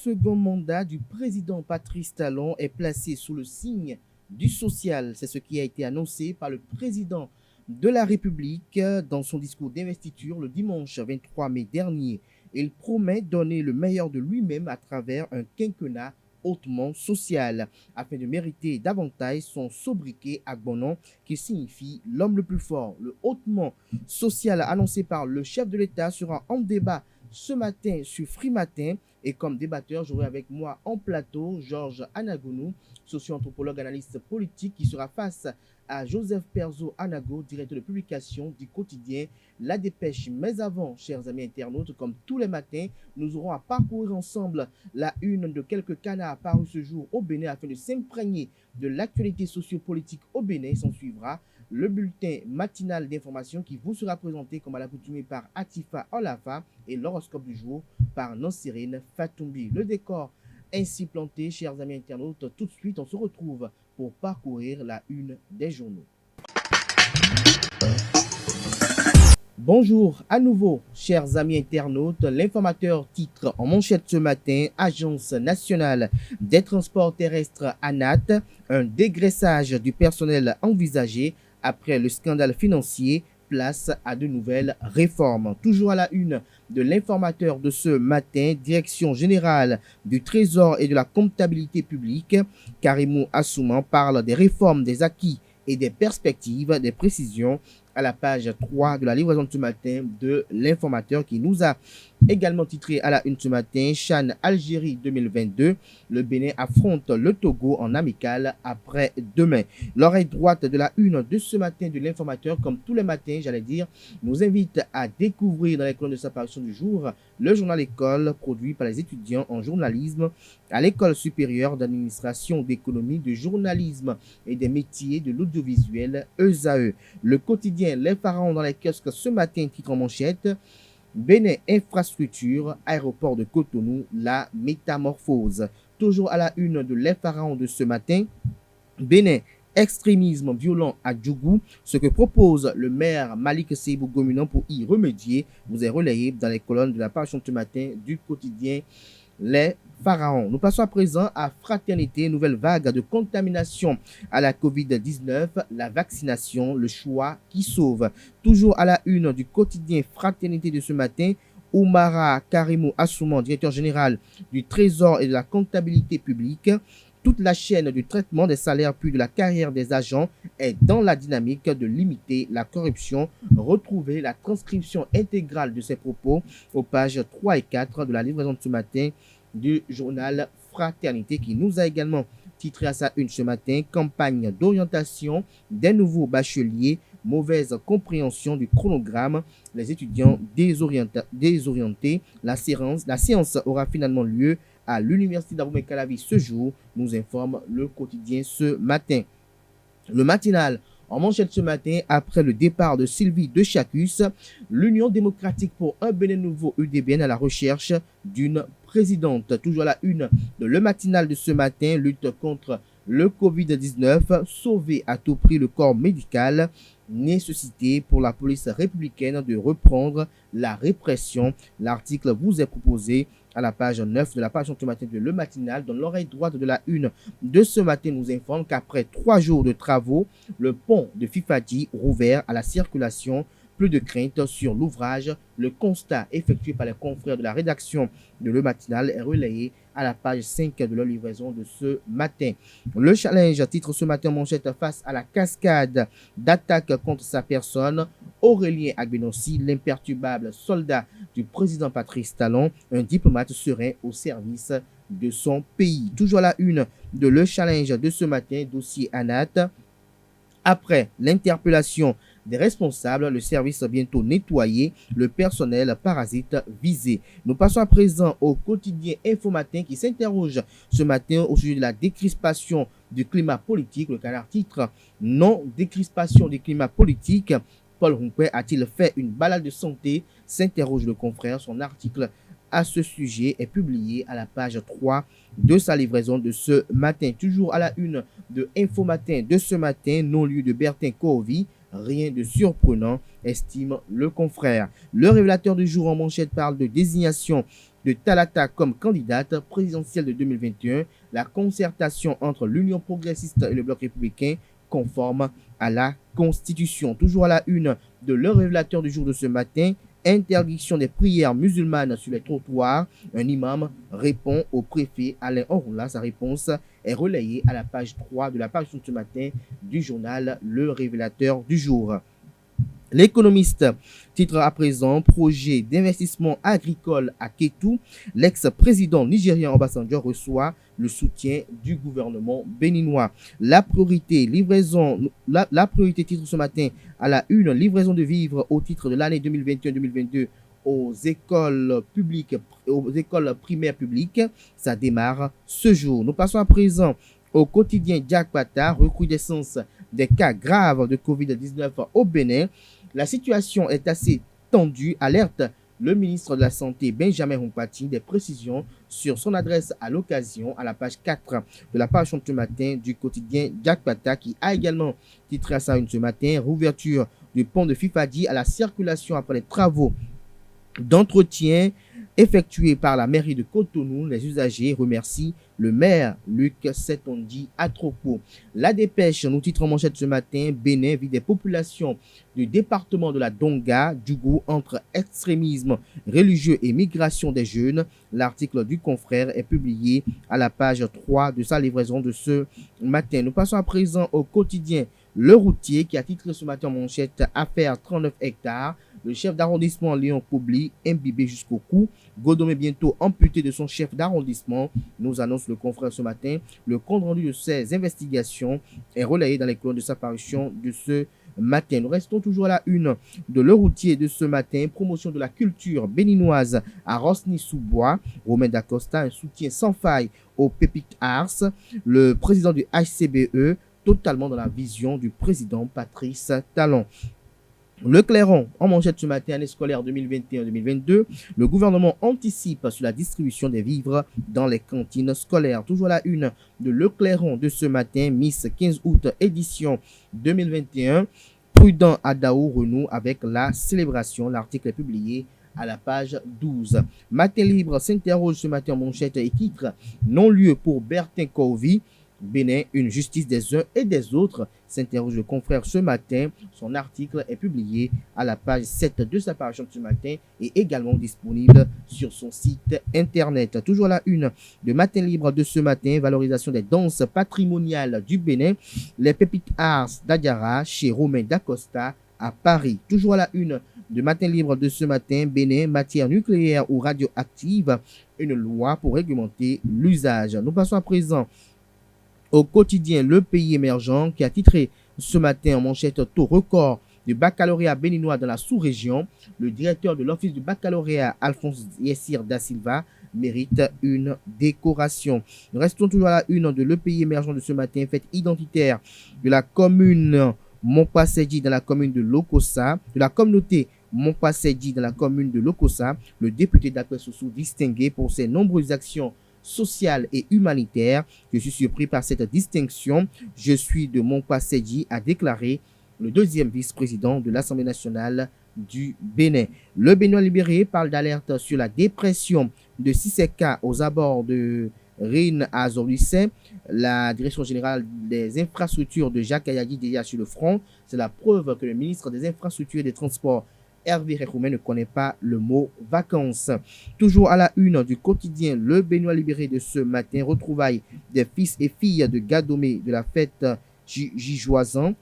second mandat du président Patrice Talon est placé sous le signe du social. C'est ce qui a été annoncé par le président de la République dans son discours d'investiture le dimanche 23 mai dernier. Il promet donner le meilleur de lui-même à travers un quinquennat hautement social, afin de mériter davantage son sobriquet à bon nom qui signifie l'homme le plus fort. Le hautement social annoncé par le chef de l'État sera en débat ce matin sur Free Matin. Et comme débatteur, j'aurai avec moi en plateau Georges Anagounou, socio-anthropologue analyste politique, qui sera face à Joseph Perzo Anago, directeur de publication du quotidien La Dépêche. Mais avant, chers amis internautes, comme tous les matins, nous aurons à parcourir ensemble la une de quelques canards parus ce jour au Bénin afin de s'imprégner de l'actualité sociopolitique au Bénin. S'en suivra le bulletin matinal d'information qui vous sera présenté comme à l'accoutumée par Atifa Olafa et l'horoscope du jour par Nansirine Fatoumbi. Le décor ainsi planté, chers amis internautes, tout de suite on se retrouve pour parcourir la une des journaux. Bonjour à nouveau, chers amis internautes. L'informateur titre en manchette ce matin: Agence nationale des transports terrestres ANAT, un dégraissage du personnel envisagé après le scandale financier, place à de nouvelles réformes. Toujours à la une de l'informateur de ce matin, direction générale du Trésor et de la comptabilité publique, Karimou Assouman parle des réformes, des acquis et des perspectives, des précisions à la page 3 de la livraison de ce matin de l'informateur, qui nous a également titré à la une ce matin: CHAN Algérie 2022, le Bénin affronte le Togo en amical après-demain. L'oreille droite de la une de ce matin de l'informateur, comme tous les matins, j'allais dire, nous invite à découvrir dans les colonnes de sa parution du jour le journal École, produit par les étudiants en journalisme à l'École supérieure d'administration, d'économie, de journalisme et des métiers de l'audiovisuel, ESAE. Le quotidien Les Pharaons dans les kiosques ce matin titre en manchette: Bénin infrastructure, aéroport de Cotonou, la métamorphose. Toujours à la une de Les Pharaons de ce matin, Bénin extrémisme violent à Djougou, ce que propose le maire Malik Seibou Gominan pour y remédier vous est relayé dans les colonnes de la parution de ce matin du quotidien Les Pharaons. Nous passons à présent à Fraternité, nouvelle vague de contamination à la Covid-19, la vaccination, le choix qui sauve. Toujours à la une du quotidien Fraternité de ce matin, Oumara Karimou Assouman, directeur général du Trésor et de la comptabilité publique. Toute la chaîne du traitement des salaires puis de la carrière des agents est dans la dynamique de limiter la corruption. Retrouvez la transcription intégrale de ces propos aux pages 3 et 4 de la livraison de ce matin du journal Fraternité, qui nous a également titré à sa une ce matin: campagne d'orientation des nouveaux bacheliers, mauvaise compréhension du chronogramme, les étudiants désorientés. La séance aura finalement lieu à l'université d'Abomey-Calavi ce jour, nous informe le quotidien ce matin. Le matinal en manchette ce matin: après le départ de Sylvie de Chacus, l'Union démocratique pour un Bénin nouveau UDBN à la recherche d'une présidente. Toujours à la une de le matinal de ce matin: lutte contre le Covid-19, sauver à tout prix le corps médical, nécessité pour la police républicaine de reprendre la répression. L'article vous est proposé à la page 9 de la page de ce matin de Le Matinal. Dans l'oreille droite de la une de ce matin nous informe qu'après 3 jours de travaux, le pont de Fifadi rouvert à la circulation. Plus de crainte sur l'ouvrage. Le constat effectué par les confrères de la rédaction de Le Matinal est relayé à la page 5 de leur livraison de ce matin. Le challenge titre ce matin manchette: face à la cascade d'attaques contre sa personne, Aurélien Agbenossi, l'imperturbable soldat du président Patrice Talon, un diplomate serein au service de son pays. Toujours à la une de Le Challenge de ce matin, dossier ANAT. Après l'interpellation des responsables, le service bientôt nettoyé, le personnel parasite visé. Nous passons à présent au quotidien Info Matin qui s'interroge ce matin au sujet de la décrispation du climat politique. Le canard titre: non décrispation du climat politique. Paul Roumpé a-t-il fait une balade de santé? S'interroge le confrère. Son article à ce sujet est publié à la page 3 de sa livraison de ce matin. Toujours à la une de Info Matin de ce matin, non-lieu de Bertin Kohovi, rien de surprenant, estime le confrère. Le révélateur du jour en manchette parle de désignation de Talata comme candidate présidentielle de 2021, la concertation entre l'Union progressiste et le Bloc républicain conforme à la Constitution. Toujours à la une de Le Révélateur du jour de ce matin, interdiction des prières musulmanes sur les trottoirs. Un imam répond au préfet Alain Orla. Sa réponse est relayée à la page 3 de la page de ce matin du journal Le Révélateur du jour. L'économiste titre à présent projet d'investissement agricole à Kétou. L'ex-président nigérien Obasanjo reçoit le soutien du gouvernement béninois. La priorité titre ce matin à la une, livraison de vivres au titre de l'année 2021-2022 aux écoles publiques, aux écoles primaires publiques. Ça démarre ce jour. Nous passons à présent au quotidien Diakpata, recrudescence des cas graves de Covid-19 au Bénin. La situation est assez tendue, alerte le ministre de la Santé Benjamin Humpati. Des précisions sur son adresse à l'occasion à la page 4 de la page ce matin du quotidien Diakpata, qui a également titré à sa une ce matin, rouverture du pont de Fifadi à la circulation après les travaux d'entretien effectués par la mairie de Cotonou. Les usagers remercient le maire Luc Setondi Atropo. La dépêche nous titre en manchette ce matin, Bénin vit des populations du département de la Donga, Djougou, entre extrémisme religieux et migration des jeunes. L'article du confrère est publié à la page 3 de sa livraison de ce matin. Nous passons à présent au quotidien Le Routier, qui a titré ce matin en manchette affaire 39 hectares. Le chef d'arrondissement Léon Koubli, imbibé jusqu'au cou. Godomé bientôt amputé de son chef d'arrondissement, nous annonce le confrère ce matin. Le compte rendu de ces investigations est relayé dans les colonnes de sa parution de ce matin. Nous restons toujours à la une de Le Routier de ce matin. Promotion de la culture béninoise à Rosny-sous-Bois. Romain Dacosta, un soutien sans faille au Pépic Arts. Le président du HCBE, totalement dans la vision du président Patrice Talon. Le Clairon, en manchette ce matin, année scolaire 2021-2022, le gouvernement anticipe sur la distribution des vivres dans les cantines scolaires. Toujours la une de Le Clairon de ce matin, Miss 15 août édition 2021. Prudent Adao renoue avec la célébration. L'article est publié à la page 12. Matin Libre s'interroge ce matin en manchette et titre non-lieu pour Bertin Corvi. Bénin, une justice des uns et des autres, s'interroge le confrère ce matin. Son article est publié à la page 7 de sa page ce matin et également disponible sur son site internet. Toujours la une de Matin Libre de ce matin, valorisation des danses patrimoniales du Bénin, les pépites arts d'Adiara chez Romain Dacosta à Paris. Toujours à la une de Matin Libre de ce matin, Bénin, matière nucléaire ou radioactive, une loi pour réglementer l'usage. Nous passons à présent au quotidien Le Pays émergent, qui a titré ce matin en manchette taux record du baccalauréat béninois dans la sous-région. Le directeur de l'office du baccalauréat, Alphonse Yessir da Silva, mérite une décoration. Nous restons toujours à la une de Le Pays émergent de ce matin, fête identitaire de la commune Montpassédi dans la commune de Lokossa, de la communauté Montpassédi dans la commune de Lokossa. Le député d'Akwessossou, distingué pour ses nombreuses actions sociale et humanitaire. Je suis surpris par cette distinction. Je suis de Montpassédi, a déclaré le deuxième vice-président de l'Assemblée nationale du Bénin. Le Bénin libéré parle d'alerte sur la dépression de Siseka aux abords de Rhin à Zorisset. La direction générale des infrastructures de Jacques Ayadi déjà sur le front. C'est la preuve que le ministre des infrastructures et des transports Hervé Rekoumen ne connaît pas le mot vacances. Toujours à la une du quotidien Le Béninois libéré de ce matin, retrouvailles des fils et filles de Gadomé de la fête Gijoisan,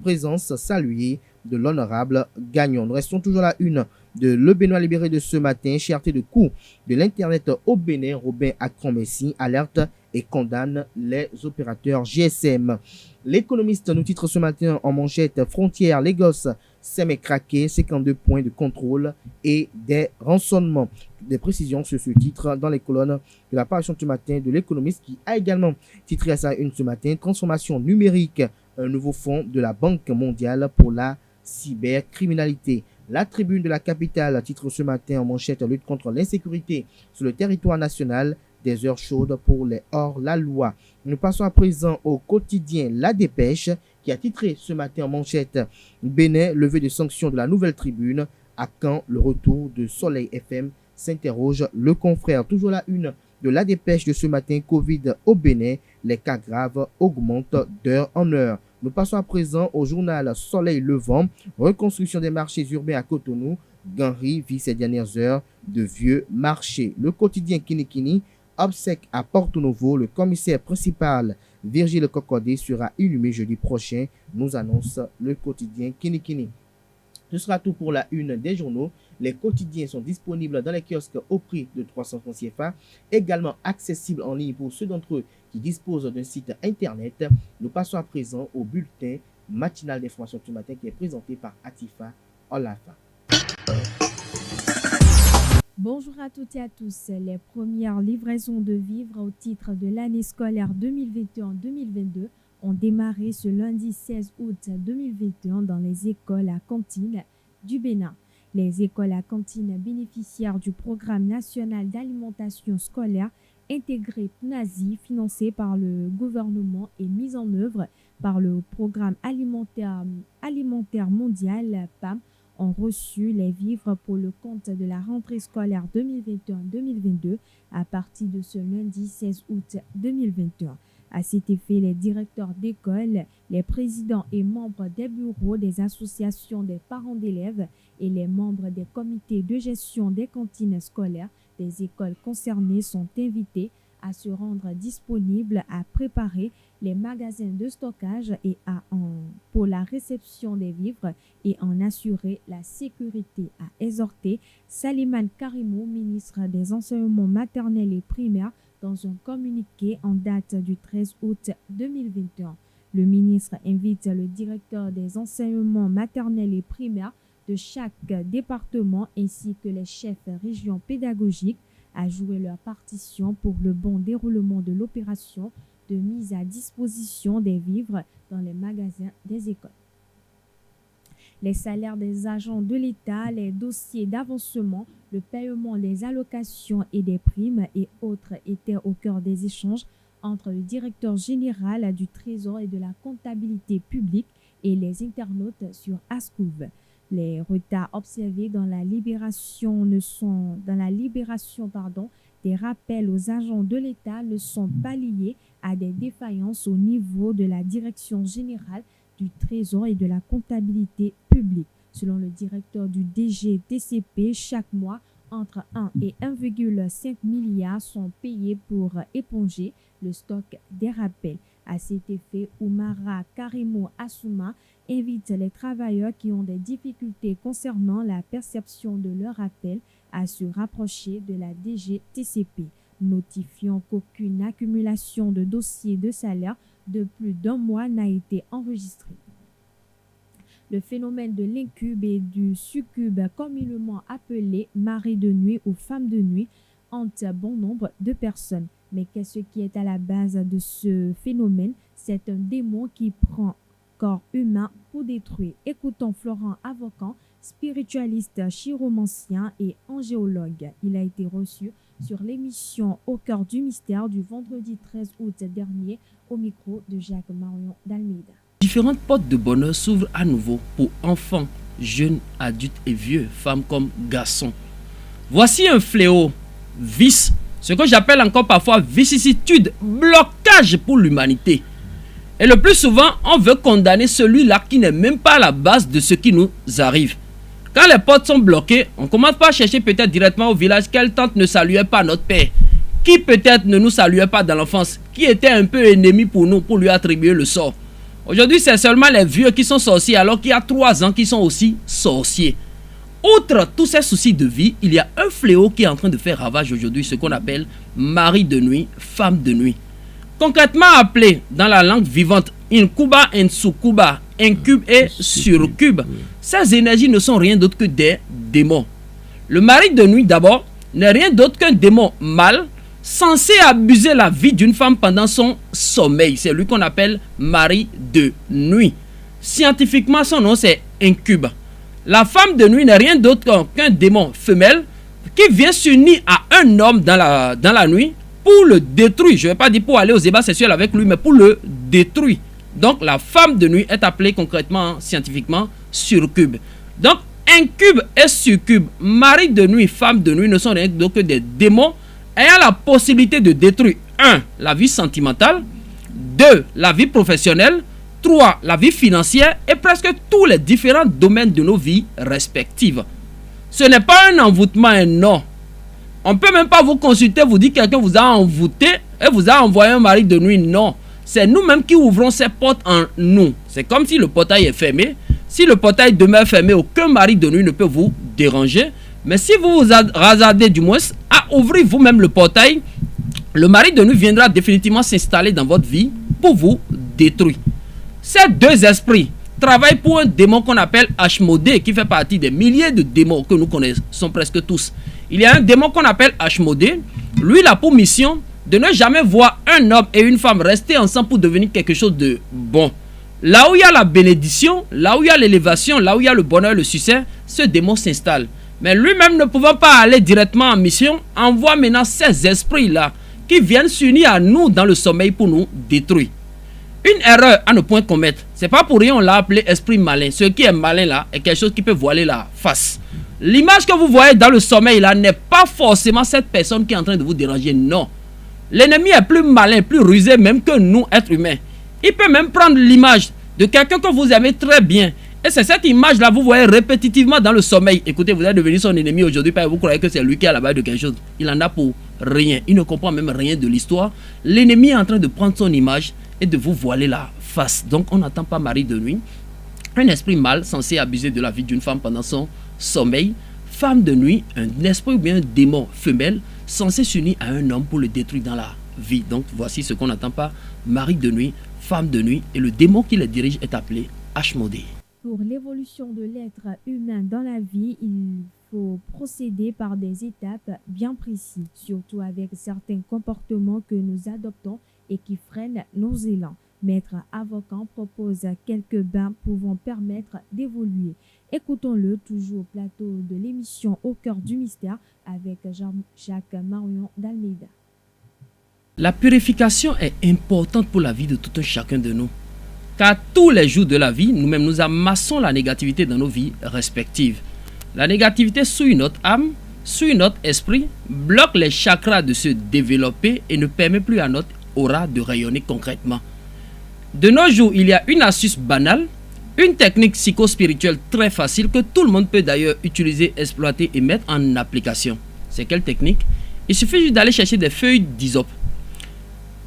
présence saluée de l'honorable Gagnon. Nous restons toujours à la une de Le Béninois libéré de ce matin, cherté de coût de l'Internet au Bénin. Robin Akron-Messi alerte et condamne les opérateurs GSM. L'économiste nous titre ce matin en manchette frontière Lagos SEM craqué, 52 points de contrôle et des rançonnements. Des précisions sur ce titre dans les colonnes de la page ce matin de l'économiste, qui a également titré à sa une ce matin transformation numérique, un nouveau fonds de la Banque mondiale pour la cybercriminalité. La tribune de la capitale titre ce matin en manchette lutte contre l'insécurité sur le territoire national, des heures chaudes pour les hors-la-loi. Nous passons à présent au quotidien La Dépêche, qui a titré ce matin en manchette Bénin, levée de sanctions de la nouvelle tribune. À quand le retour de Soleil FM? s'interroge le confrère. Toujours la une de la dépêche de ce matin, Covid au Bénin, les cas graves augmentent d'heure en heure. Nous passons à présent au journal Soleil Levant, reconstruction des marchés urbains à Cotonou. Ganri vit ces dernières heures de vieux marchés. Le quotidien Kinikini, obsèque à Porto Novo, le commissaire principal Virgile Cocodé sera inhumé jeudi prochain, nous annonce le quotidien Kinikini. Ce sera tout pour la une des journaux. Les quotidiens sont disponibles dans les kiosques au prix de 300 francs CFA, également accessibles en ligne pour ceux d'entre eux qui disposent d'un site internet. Nous passons à présent au bulletin matinal d'information du matin qui est présenté par Atifa Olafa. Bonjour à toutes et à tous. Les premières livraisons de vivres au titre de l'année scolaire 2021-2022 ont démarré ce lundi 16 août 2021 dans les écoles à cantine du Bénin. Les écoles à cantine bénéficiaires du programme national d'alimentation scolaire intégré PNASI, financé par le gouvernement et mis en œuvre par le programme alimentaire mondial PAM, ont reçu les vivres pour le compte de la rentrée scolaire 2021-2022 à partir de ce lundi 16 août 2021. À cet effet, les directeurs d'école, les présidents et membres des bureaux des associations des parents d'élèves et les membres des comités de gestion des cantines scolaires des écoles concernées sont invités à se rendre disponibles à préparer les magasins de stockage et pour la réception des vivres et en assurer la sécurité, a exhorté Salimane Karimou, ministre des Enseignements maternels et primaires, dans un communiqué en date du 13 août 2021. Le ministre invite le directeur des enseignements maternels et primaires de chaque département ainsi que les chefs régions pédagogiques à jouer leur partition pour le bon déroulement de l'opération de mise à disposition des vivres dans les magasins des écoles. Les salaires des agents de l'État, les dossiers d'avancement, le paiement des allocations et des primes et autres étaient au cœur des échanges entre le directeur général du Trésor et de la comptabilité publique et les internautes sur Ascouv. Les retards observés dans la libération des rappels aux agents de l'État ne sont pas liés à des défaillances au niveau de la direction générale du Trésor et de la comptabilité publique. Selon le directeur du DGTCP, chaque mois, entre 1 et 1,5 milliard sont payés pour éponger le stock des rappels. À cet effet, Oumara Karimo Assouma invite les travailleurs qui ont des difficultés concernant la perception de leur rappel à se rapprocher de la DGTCP, notifiant qu'aucune accumulation de dossiers de salaire de plus d'un mois n'a été enregistrée. Le phénomène de l'incube et du succube, communément appelé mari de nuit ou femme de nuit, hante bon nombre de personnes. Mais qu'est-ce qui est à la base de ce phénomène? C'est un démon qui prend corps humain pour détruire. Écoutons Florent Avocan, spiritualiste, chiromancien et angéologue. Il a été reçu sur l'émission Au cœur du mystère du vendredi 13 août dernier au micro de Jacques Marion d'Almeida. Différentes portes de bonheur s'ouvrent à nouveau pour enfants, jeunes, adultes et vieux, femmes comme garçons. Voici un fléau, vice, ce que j'appelle encore parfois vicissitude, blocage pour l'humanité. Et le plus souvent, on veut condamner celui-là qui n'est même pas à la base de ce qui nous arrive. Quand les portes sont bloquées, on commence par chercher peut-être directement au village quelle tante ne saluait pas notre père, qui peut-être ne nous saluait pas dans l'enfance, qui était un peu ennemi pour nous, pour lui attribuer le sort. Aujourd'hui, c'est seulement les vieux qui sont sorciers, alors qu'il y a 3 ans qui sont aussi sorciers. Outre tous ces soucis de vie, il y a un fléau qui est en train de faire ravage aujourd'hui, ce qu'on appelle mari de nuit, femme de nuit. Concrètement appelé dans la langue vivante incuba et succuba, incube et surcube, ces énergies ne sont rien d'autre que des démons. Le mari de nuit d'abord n'est rien d'autre qu'un démon mâle censé abuser la vie d'une femme pendant son sommeil. C'est lui qu'on appelle mari de nuit. Scientifiquement, son nom c'est incube. La femme de nuit n'est rien d'autre qu'un démon femelle qui vient s'unir à un homme dans la nuit pour le détruire. Je ne vais pas dire pour aller aux ébats sexuels avec lui, mais pour le détruire. Donc la femme de nuit est appelée concrètement, scientifiquement, surcube. Donc Incube et succube, mari de nuit, femme de nuit ne sont rien d'autre que des démons ayant la possibilité de détruire 1. La vie sentimentale, 2. La vie professionnelle, 3. La vie financière et presque tous les différents domaines de nos vies respectives. Ce n'est pas un envoûtement, non. On ne peut même pas vous consulter, vous dire que quelqu'un vous a envoûté et vous a envoyé un mari de nuit, non. C'est nous-mêmes qui ouvrons ces portes en nous. C'est comme si le portail est fermé. Si le portail demeure fermé, aucun mari de nuit ne peut vous déranger. Mais si vous vous hasardez du moins à ouvrir vous-même le portail, le mari de nuit viendra définitivement s'installer dans votre vie pour vous détruire. Ces deux esprits travaillent pour un démon qu'on appelle Ashmodé, qui fait partie des milliers de démons que nous connaissons presque tous. Il y a un démon qu'on appelle Ashmodé. Lui, il a pour mission de ne jamais voir un homme et une femme rester ensemble pour devenir quelque chose de bon. Là où il y a la bénédiction, là où il y a l'élévation, là où il y a le bonheur, le succès, ce démon s'installe. Mais lui-même ne pouvant pas aller directement en mission, envoie maintenant ces esprits-là qui viennent s'unir à nous dans le sommeil pour nous détruire. Une erreur à ne point commettre. C'est pas pour rien on l'a appelé esprit malin. Ce qui est malin là est quelque chose qui peut voiler la face. L'image que vous voyez dans le sommeil là n'est pas forcément cette personne qui est en train de vous déranger, non. L'ennemi est plus malin, plus rusé même que nous, êtres humains. Il peut même prendre l'image de quelqu'un que vous aimez très bien. Et c'est cette image-là, vous voyez répétitivement dans le sommeil. Écoutez, vous êtes devenu son ennemi aujourd'hui parce que vous croyez que c'est lui qui est à la base de quelque chose. Il en a pour rien. Il ne comprend même rien de l'histoire. L'ennemi est en train de prendre son image et de vous voiler la face. Donc, on n'attend pas mari de nuit. Un esprit mâle censé abuser de la vie d'une femme pendant son sommeil. Femme de nuit, un esprit ou bien un démon femelle censé s'unir à un homme pour le détruire dans la vie. Donc, voici ce qu'on n'attend pas. Mari de nuit, femme de nuit et le démon qui les dirige est appelé Ashmodé. Pour l'évolution de l'être humain dans la vie, il faut procéder par des étapes bien précises, surtout avec certains comportements que nous adoptons et qui freinent nos élans. Maître Avocan propose quelques bains pouvant permettre d'évoluer. Écoutons-le toujours au plateau de l'émission Au cœur du mystère avec Jean-Jacques Marion d'Almeida. La purification est importante pour la vie de tout un chacun de nous. Car tous les jours de la vie, nous-mêmes nous amassons la négativité dans nos vies respectives. La négativité souille notre âme, souille notre esprit, bloque les chakras de se développer et ne permet plus à notre aura de rayonner concrètement. De nos jours, il y a une astuce banale, une technique psychospirituelle très facile que tout le monde peut d'ailleurs utiliser, exploiter et mettre en application. C'est quelle technique? Il suffit juste d'aller chercher des feuilles d'hysope.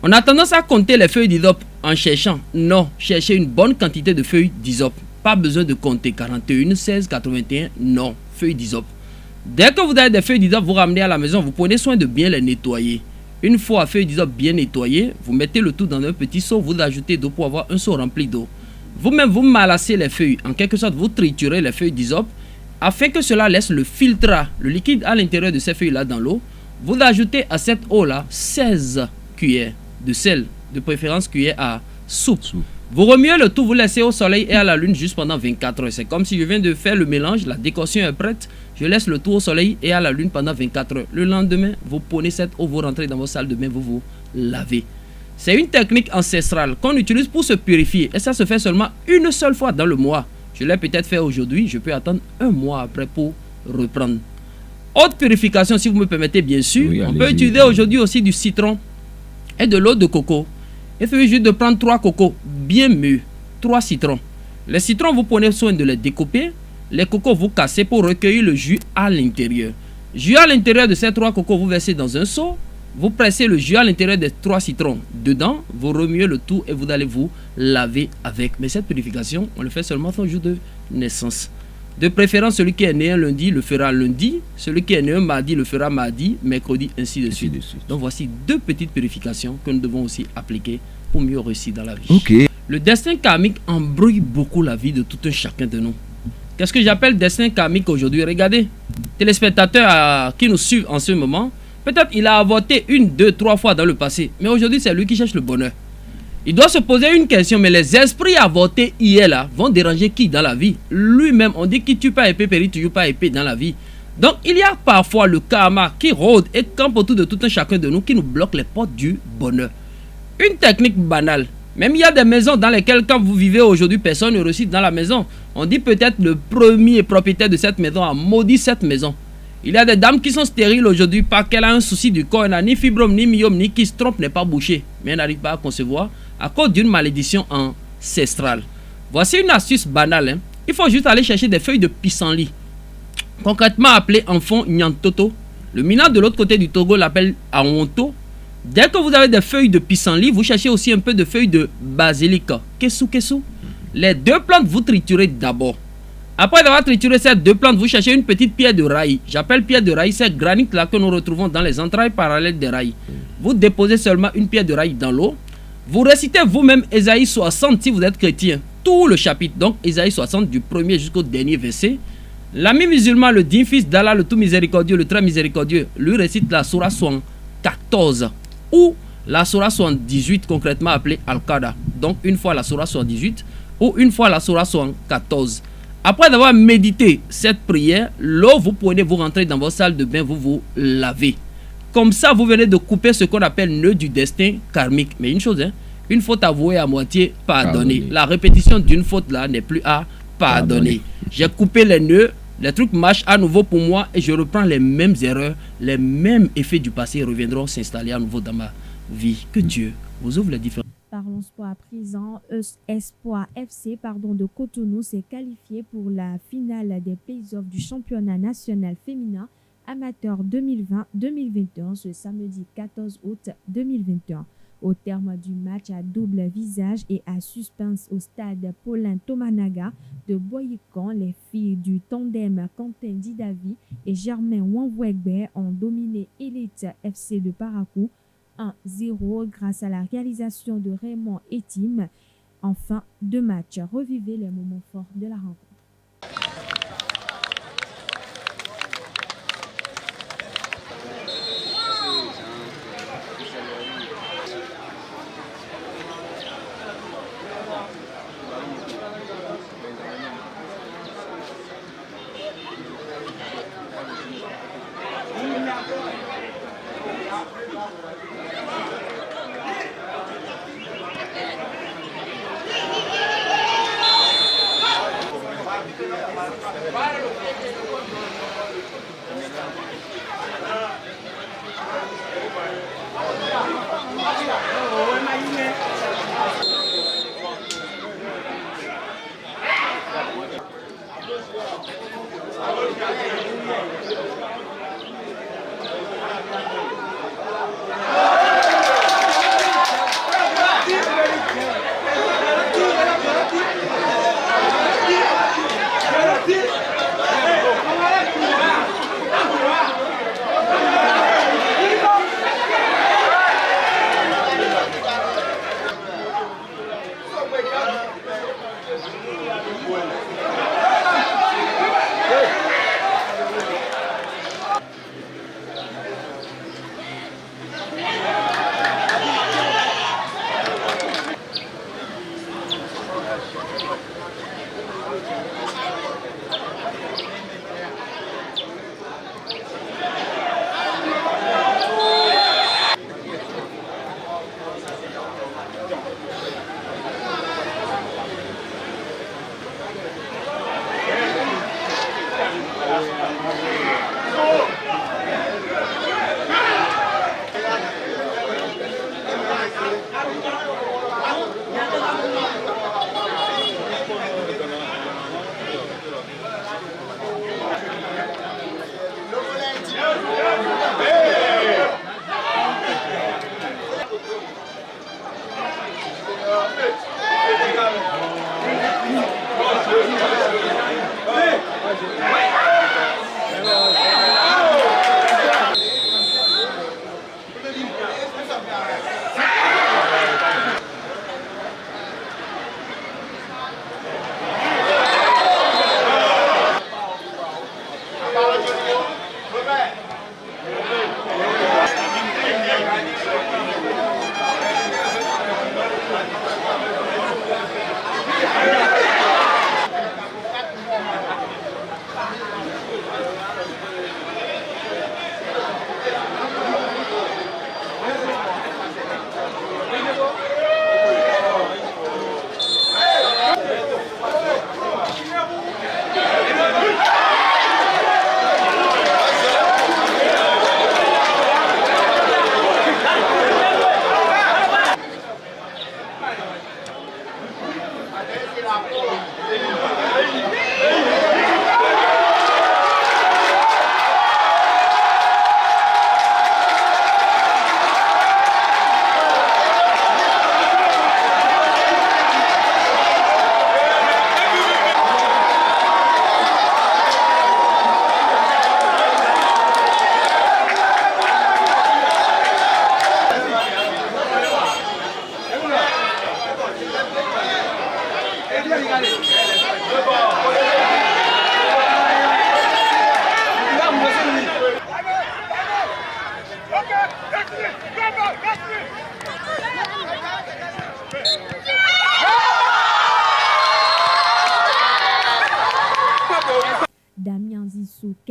On a tendance à compter les feuilles d'hysope en cherchant. Non, cherchez une bonne quantité de feuilles d'hysope. Pas besoin de compter 41, 16, 81. Non, feuilles d'hysope. Dès que vous avez des feuilles d'hysope, vous ramenez à la maison, vous prenez soin de bien les nettoyer. Une fois feuilles d'hysope bien nettoyées, vous mettez le tout dans un petit seau, vous ajoutez d'eau pour avoir un seau rempli d'eau. Vous-même, vous malassez les feuilles. En quelque sorte, vous triturez les feuilles d'hysope afin que cela laisse le filtrat, le liquide à l'intérieur de ces feuilles-là dans l'eau. Vous ajoutez à cette eau-là 16 cuillères de sel, de préférence cuillère à soupe. Vous remuez le tout, vous laissez au soleil et à la lune juste pendant 24 heures. C'est comme si je viens de faire le mélange, la décoction est prête. Je laisse le tout au soleil et à la lune pendant 24 heures. Le lendemain, vous prenez cette eau, vous rentrez dans votre salle de bain, vous vous lavez. C'est une technique ancestrale qu'on utilise pour se purifier. Et ça se fait seulement une seule fois dans le mois. Je l'ai peut-être fait aujourd'hui, je peux attendre un mois après pour reprendre. Autre purification, si vous me permettez bien sûr, oui, on peut utiliser aujourd'hui aussi du citron et de l'eau de coco. Il suffit juste de prendre 3 cocos bien mûrs, 3 citrons. Les citrons, vous prenez soin de les découper. Les cocos, vous cassez pour recueillir le jus à l'intérieur. Jus à l'intérieur de ces 3 cocos, vous versez dans un seau. Vous pressez le jus à l'intérieur des 3 citrons. Dedans, vous remuez le tout et vous allez vous laver avec. Mais cette purification, on le fait seulement au jour de naissance. De préférence, celui qui est né un lundi le fera lundi. Celui qui est né un mardi le fera mardi, mercredi, ainsi de suite. Donc voici 2 petites purifications que nous devons aussi appliquer pour mieux réussir dans la vie. Okay. Le destin karmique embrouille beaucoup la vie de tout un chacun de nous. Qu'est-ce que j'appelle destin karmique aujourd'hui? Regardez, téléspectateurs qui nous suivent en ce moment, peut-être il a avorté 1, 2, 3 fois dans le passé, mais aujourd'hui c'est lui qui cherche le bonheur. Il doit se poser une question, mais les esprits avortés hier là vont déranger qui dans la vie? Lui-même, on dit qui tue pas épée, périt toujours pas épée dans la vie. Donc il y a parfois le karma qui rôde et campe autour de tout un chacun de nous qui nous bloque les portes du bonheur. Une technique banale, Même il y a des maisons dans lesquelles quand vous vivez aujourd'hui, personne ne réussit dans la maison. On dit peut-être le premier propriétaire de cette maison a maudit cette maison. Il y a des dames qui sont stériles aujourd'hui parce qu'elle a un souci du corps. Elle n'a ni fibrome, ni myome, ni qui se trompe, n'est pas bouchée. Mais elle n'arrive pas à concevoir à cause d'une malédiction ancestrale. Voici une astuce banale. Hein. Il faut juste aller chercher des feuilles de pissenlit. Concrètement appelées enfant nyantoto. Le Mina de l'autre côté du Togo l'appelle aonto. Dès que vous avez des feuilles de pissenlit, vous cherchez aussi un peu de feuilles de basilic. Kesu. Les deux plantes, vous triturez d'abord. Après avoir trituré ces deux plantes, vous cherchez une petite pierre de rail. J'appelle pierre de rail, c'est granit là que nous retrouvons dans les entrailles parallèles des rails. Vous déposez seulement une pierre de rail dans l'eau. Vous récitez vous-même Ésaïe 60 si vous êtes chrétien. Tout le chapitre, donc Ésaïe 60 du premier jusqu'au dernier verset. L'ami musulman, le digne fils d'Allah, le tout miséricordieux, le très miséricordieux, lui récite la Sourate 14 ou la Sourate 78 concrètement appelée Al-Qada. Donc une fois la Sourate 78 ou une fois la Sourate 14. Après avoir médité cette prière, l'eau, vous prenez, vous rentrez dans votre salle de bain, vous vous lavez. Comme ça, vous venez de couper ce qu'on appelle nœud du destin karmique. Mais une chose, hein, une faute avouée à moitié pardonnée. La répétition d'une faute là n'est plus à pardonner. J'ai coupé les nœuds, les trucs marchent à nouveau pour moi et je reprends les mêmes erreurs, les mêmes effets du passé reviendront s'installer à nouveau dans ma vie. Que Dieu vous ouvre les différents. Parlons sport à présent. Espoir FC de Cotonou s'est qualifié pour la finale des playoffs du championnat national féminin amateur 2020-2021 ce samedi 14 août 2021. Au terme du match à double visage et à suspense au stade Paulin Tomanaga de Boyikan, les filles du tandem Quentin Didavi et Germain Wanwegbe ont dominé Elite FC de Parakou 1-0 grâce à la réalisation de Raymond Etim. En fin de match, revivez les moments forts de la rencontre.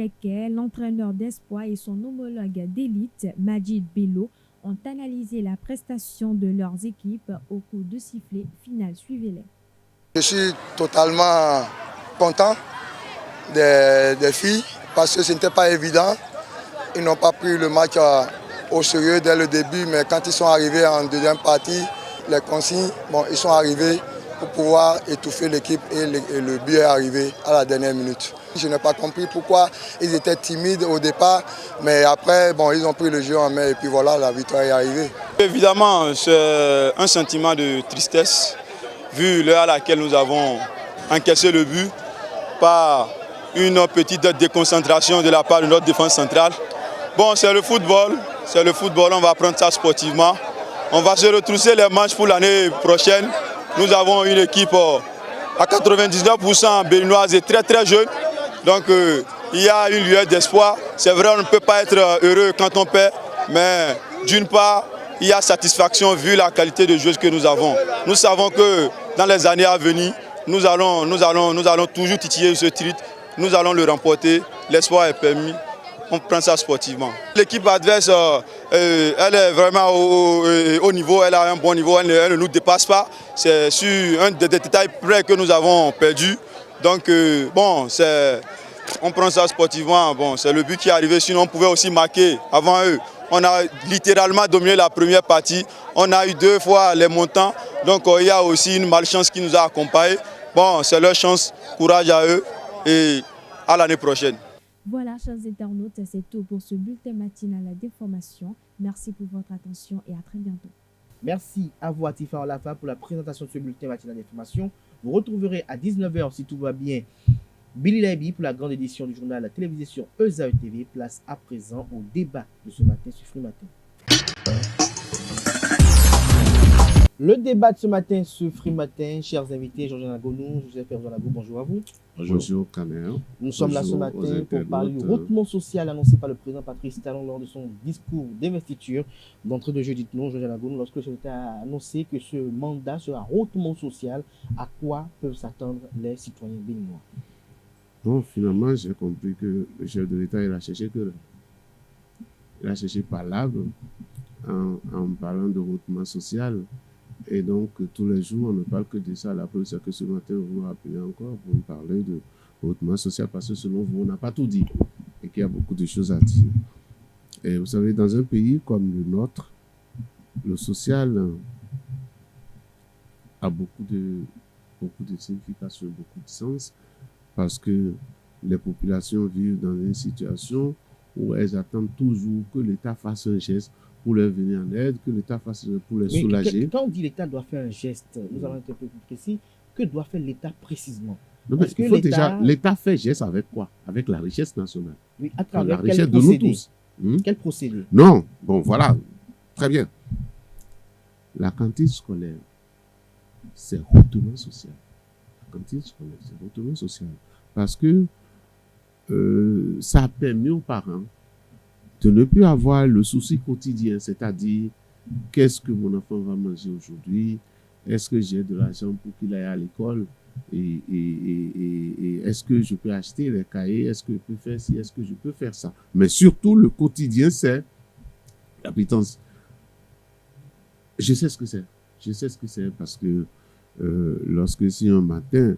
Keke, l'entraîneur d'espoir et son homologue d'élite, Majid Bello, ont analysé la prestation de leurs équipes au coup de sifflet final. Suivez-les. Je suis totalement content des filles parce que ce n'était pas évident. Ils n'ont pas pris le match au sérieux dès le début, mais quand ils sont arrivés en deuxième partie, les consignes, ils sont arrivés pour pouvoir étouffer l'équipe et le but est arrivé à la dernière minute. Je n'ai pas compris pourquoi ils étaient timides au départ, mais après, ils ont pris le jeu en main et puis voilà, la victoire est arrivée. Évidemment, c'est un sentiment de tristesse, vu l'heure à laquelle nous avons encaissé le but par une petite déconcentration de la part de notre défense centrale. Bon, c'est le football, on va prendre ça sportivement. On va se retrousser les manches pour l'année prochaine. Nous avons une équipe à 99% béninoise et très très jeune. Donc il y a une lueur d'espoir. C'est vrai, on ne peut pas être heureux quand on perd, mais d'une part, il y a satisfaction vu la qualité de joueurs que nous avons. Nous savons que dans les années à venir, nous allons toujours titiller ce titre. Nous allons le remporter. L'espoir est permis. On prend ça sportivement. L'équipe adverse, elle est vraiment au niveau, elle a un bon niveau, elle ne nous dépasse pas. C'est sur un des détails près que nous avons perdu. Donc on prend ça sportivement. C'est le but qui est arrivé, sinon on pouvait aussi marquer avant eux. On a littéralement dominé la première partie. On a eu 2 fois les montants. Donc il y a aussi une malchance qui nous a accompagnés. C'est leur chance, courage à eux et à l'année prochaine. Voilà, chers internautes, c'est tout pour ce bulletin matinal d'information. Merci pour votre attention et à très bientôt. Merci à vous, Atifa Olafa, pour la présentation de ce bulletin matinal d'information. Vous retrouverez à 19h, si tout va bien, Billy Laibi pour la grande édition du journal télévisé sur ESAE TV. Place à présent au débat de ce matin sur Free Matin. Le débat de ce matin sur Free Matin, chers invités, Georges Gonou, Joseph Erzonagou, bonjour à vous. Bonjour Camer. Nous sommes là ce matin pour parler du hautement social annoncé par le président Patrice Talon lors de son discours d'investiture d'entrée de jeu. Dites-nous, Georges Gonou, lorsque l'État a annoncé que ce mandat sera hautement social, à quoi peuvent s'attendre les citoyens béninois? Bon, finalement, j'ai compris que le chef de l'État, il a cherché palabre en parlant de hautement social. Et donc, tous les jours, on ne parle que de ça. La preuve, c'est que ce matin, vous me rappelez encore pour me parler de hautement social parce que selon vous, on n'a pas tout dit et qu'il y a beaucoup de choses à dire. Et vous savez, dans un pays comme le nôtre, le social a beaucoup de signification, beaucoup de sens parce que les populations vivent dans une situation où elles attendent toujours que l'État fasse un geste pour leur venir en aide, que l'État fasse pour les soulager. Quand on dit l'État doit faire un geste, nous allons être un peu plus précis, que doit faire l'État précisément? Non, mais il faut déjà, l'État fait geste avec quoi? Avec la richesse nationale. Oui, à travers la richesse de nous tous. Quel procédé? Non, bon voilà, très bien. La cantine scolaire, c'est hautement social. La cantine scolaire, c'est hautement social. Parce que ça a permis aux parents de ne plus avoir le souci quotidien, c'est-à-dire qu'est-ce que mon enfant va manger aujourd'hui, est-ce que j'ai de l'argent pour qu'il aille à l'école et est-ce que je peux acheter les cahiers, est-ce que je peux faire ci, est-ce que je peux faire ça. Mais surtout, le quotidien, c'est la pitance. Je sais ce que c'est parce que lorsque si un matin,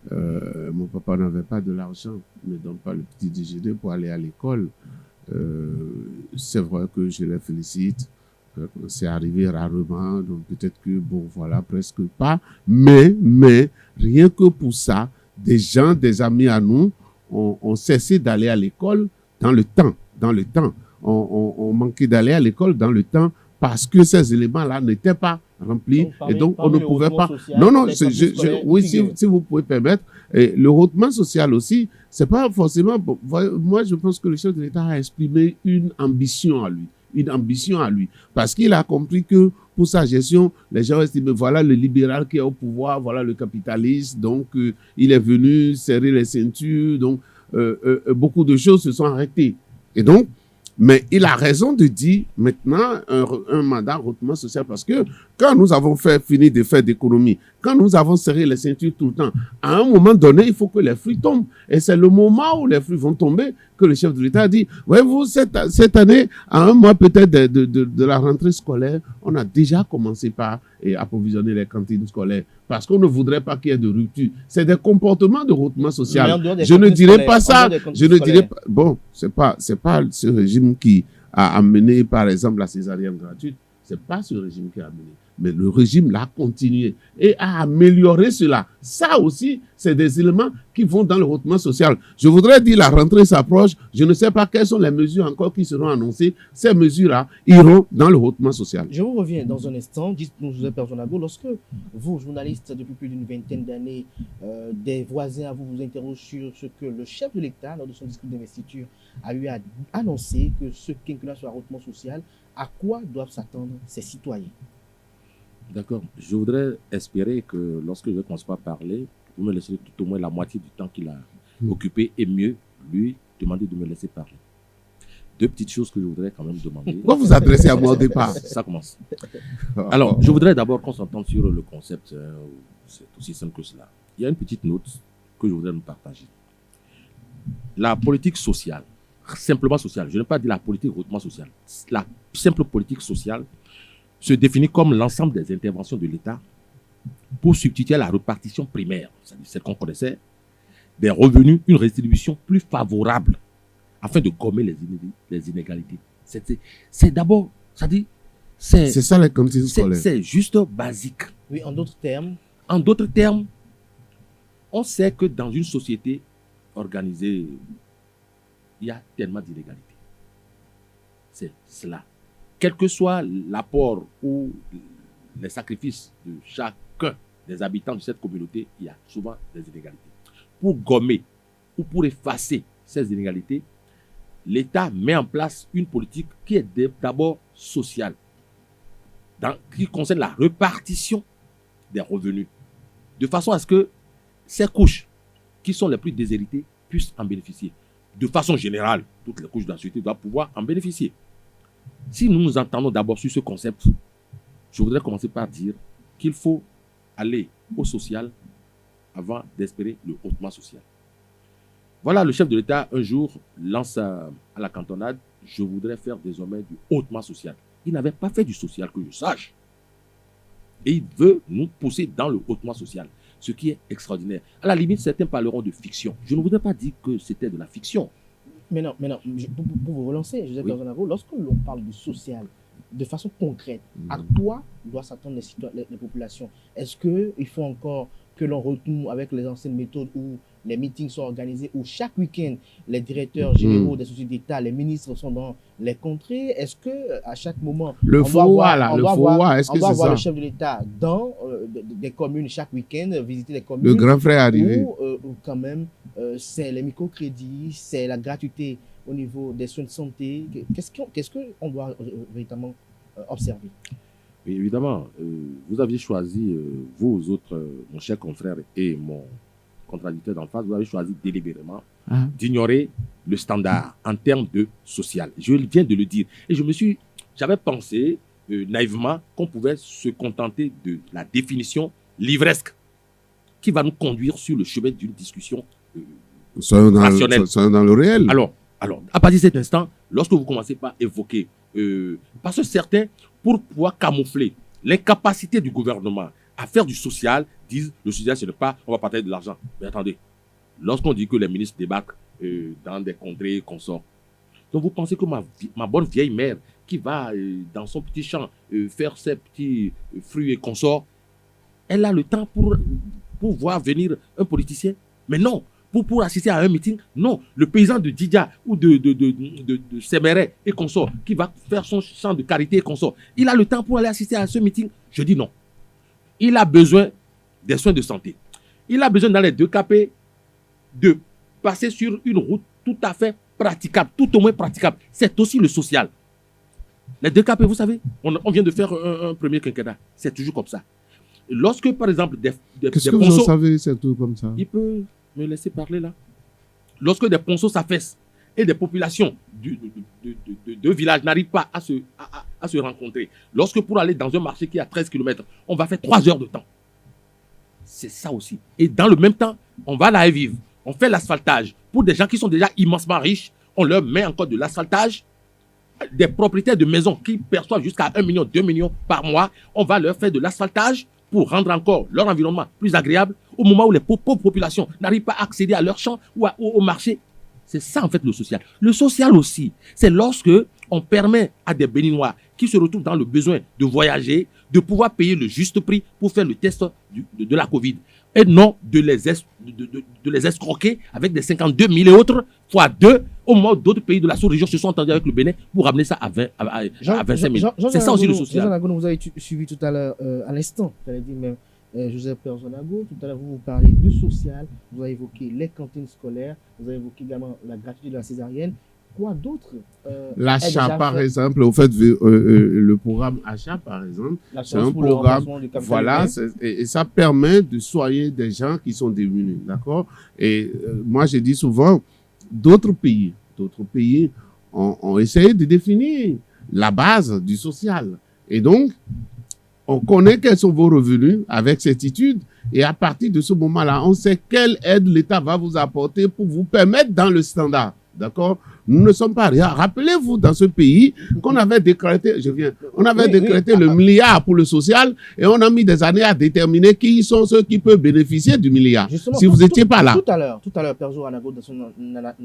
mon papa n'avait pas de l'argent, ne me donne pas le petit déjeuner pour aller à l'école, c'est vrai que je les félicite. C'est arrivé rarement, donc peut-être que, bon, voilà, presque pas. Mais, rien que pour ça, des amis à nous, ont cessé d'aller à l'école dans le temps. On manquait d'aller à l'école dans le temps parce que ces éléments-là n'étaient pas remplis. Et donc, on ne pouvait pas. Non, oui, si vous pouvez permettre. Et le hautement social aussi, c'est pas forcément. Moi, je pense que le chef de l'État a exprimé une ambition à lui. Parce qu'il a compris que pour sa gestion, les gens estiment, voilà le libéral qui est au pouvoir, voilà le capitaliste, donc il est venu serrer les ceintures, donc beaucoup de choses se sont arrêtées. Et donc, Mais il a raison de dire maintenant un mandat hautement social parce que quand nous avons fini de faire d'économie, quand nous avons serré les ceintures tout le temps, à un moment donné, il faut que les fruits tombent. Et c'est le moment où les fruits vont tomber que le chef de l'État dit, voyez-vous, cette année, à un mois peut-être de la rentrée scolaire, on a déjà commencé par approvisionner les cantines scolaires parce qu'on ne voudrait pas qu'il y ait de rupture. C'est des comportements de hautement social. Je ne dirais pas ça. Je ne dirais pas. Bon, c'est pas ce régime qui a amené, par exemple, la césarienne gratuite. C'est pas ce régime qui a amené. Mais le régime l'a continué et a amélioré cela. Ça aussi, c'est des éléments qui vont dans le hautement social. Je voudrais dire, la rentrée s'approche. Je ne sais pas quelles sont les mesures encore qui seront annoncées. Ces mesures-là iront dans le hautement social. Je vous reviens dans un instant. Dites-nous, Joseph Personnago, lorsque vous, journaliste depuis plus d'une vingtaine d'années, des voisins à vous interrogent sur ce que le chef de l'État, lors de son discours d'investiture, a eu à annoncer que ce quinquennat soit hautement social, à quoi doivent s'attendre ces citoyens? D'accord. Je voudrais espérer que lorsque je vais commencer par parler, vous me laisserez tout au moins la moitié du temps qu'il a occupé et mieux lui demander de me laisser parler. Deux petites choses que je voudrais quand même demander. Pourquoi vous adressez à moi au départ? Ça commence. Alors, je voudrais d'abord qu'on s'entende sur le concept. C'est aussi simple que cela. Il y a une petite note que je voudrais nous partager. La politique sociale, simplement sociale, je n'ai pas dit la politique hautement sociale, la simple politique sociale se définit comme l'ensemble des interventions de l'État pour substituer à la répartition primaire, c'est-à-dire celle qu'on connaissait, des revenus, une redistribution plus favorable afin de gommer les inégalités. C'est d'abord, c'est-à-dire, c'est ça les cantines scolaires. C'est juste basique. Oui, en d'autres termes. En d'autres termes, on sait que dans une société organisée, il y a tellement d'inégalités. C'est cela. Quel que soit l'apport ou les sacrifices de chacun des habitants de cette communauté, il y a souvent des inégalités. Pour gommer ou pour effacer ces inégalités, l'État met en place une politique qui est d'abord sociale, qui concerne la répartition des revenus, de façon à ce que ces couches qui sont les plus déshéritées puissent en bénéficier. De façon générale, toutes les couches de la société doivent pouvoir en bénéficier. Si nous nous entendons d'abord sur ce concept, je voudrais commencer par dire qu'il faut aller au social avant d'espérer le hautement social. Voilà, le chef de l'État, un jour, lance à la cantonade, je voudrais faire désormais du hautement social. Il n'avait pas fait du social, que je sache. Et il veut nous pousser dans le hautement social, ce qui est extraordinaire. À la limite, certains parleront de fiction. Je ne voudrais pas dire que c'était de la fiction. Mais non, pour vous relancer, Joseph Personnago, lorsque l'on parle du social, de façon concrète, à quoi doivent s'attendre les populations? Est-ce qu'il faut encore que l'on retourne avec les anciennes méthodes où les meetings sont organisés, où chaque week-end, les directeurs généraux des sociétés d'État, les ministres sont dans les contrées? Est-ce qu'à chaque moment, on doit voir le chef de l'État dans des communes chaque week-end, visiter les communes? Le grand frère arrivé. Ou quand même, c'est les microcrédits, c'est la gratuité au niveau des soins de santé. Qu'est-ce qu'on doit véritablement observer? Et évidemment, vous aviez choisi, vous autres, mon cher confrère et mon contradicteur d'en face, vous avez choisi délibérément d'ignorer le standard en termes de social. Je viens de le dire. Et j'avais pensé naïvement qu'on pouvait se contenter de la définition livresque qui va nous conduire sur le chemin d'une discussion rationnelle. Soyons dans le réel. Alors, à partir de cet instant, lorsque vous commencez par évoquer, parce que certains, pour pouvoir camoufler l'incapacité du gouvernement à faire du social, disent le social, ce n'est pas on va partager de l'argent. Mais attendez, lorsqu'on dit que les ministres débarquent dans des contrées consorts, donc vous pensez que ma bonne vieille mère qui va dans son petit champ faire ses petits fruits et consorts, elle a le temps pour voir venir un politicien? Mais non. Pour assister à un meeting, non. Le paysan de Didia ou de Séméret et consorts qui va faire son champ de carité et consorts, il a le temps pour aller assister à ce meeting? Je dis non. Il a besoin des soins de santé. Il a besoin dans les 2KP de passer sur une route tout à fait praticable, tout au moins praticable. C'est aussi le social. Les 2KP, vous savez, on vient de faire un premier quinquennat. C'est toujours comme ça. Lorsque, par exemple, qu'est-ce que vous en savez, c'est tout comme ça? Il peut me laisser parler là. Lorsque des ponceaux s'affaissent et des populations deux villages n'arrivent pas à se rencontrer, lorsque pour aller dans un marché qui est à 13 km, on va faire 3 heures de temps. C'est ça aussi. Et dans le même temps, on va là et vivre. On fait l'asphaltage. Pour des gens qui sont déjà immensement riches, on leur met encore de l'asphaltage. Des propriétaires de maisons qui perçoivent jusqu'à 1 million, 2 millions par mois, on va leur faire de l'asphaltage pour rendre encore leur environnement plus agréable au moment où les pauvres populations n'arrivent pas à accéder à leurs champs ou au marché. C'est ça en fait le social. Le social aussi, c'est lorsque on permet à des Béninois qui se retrouvent dans le besoin de voyager, de pouvoir payer le juste prix pour faire le test de la Covid. Et non de les escroquer avec des 52 000 et autres fois 2 au moment où d'autres pays de la sous-région se sont entendus avec le Bénin pour ramener ça à 25 000. C'est ça aussi le social. Jean Nagono, vous avez suivi tout à l'heure, à l'instant, j'allais dire même, Joseph Perzonago, tout à l'heure vous parlez du social, vous avez évoqué les cantines scolaires, vous avez évoqué également la gratuité de la césarienne. Quoi d'autre L'achat, par exemple, au fait, le programme achat, par exemple, c'est un programme, voilà, et ça permet de soigner des gens qui sont démunis, d'accord? Et moi, je dis souvent, d'autres pays ont essayé de définir la base du social. Et donc, on connaît quels sont vos revenus avec certitude. Et à partir de ce moment-là, on sait quelle aide l'État va vous apporter pour vous permettre dans le standard. D'accord? Nous ne sommes pas rien. Rappelez-vous, dans ce pays, qu'on avait décrété, le milliard pour le social et on a mis des années à déterminer qui sont ceux qui peuvent bénéficier du milliard. Justement, si vous n'étiez pas là. Tout à l'heure, Perzo Anago, dans son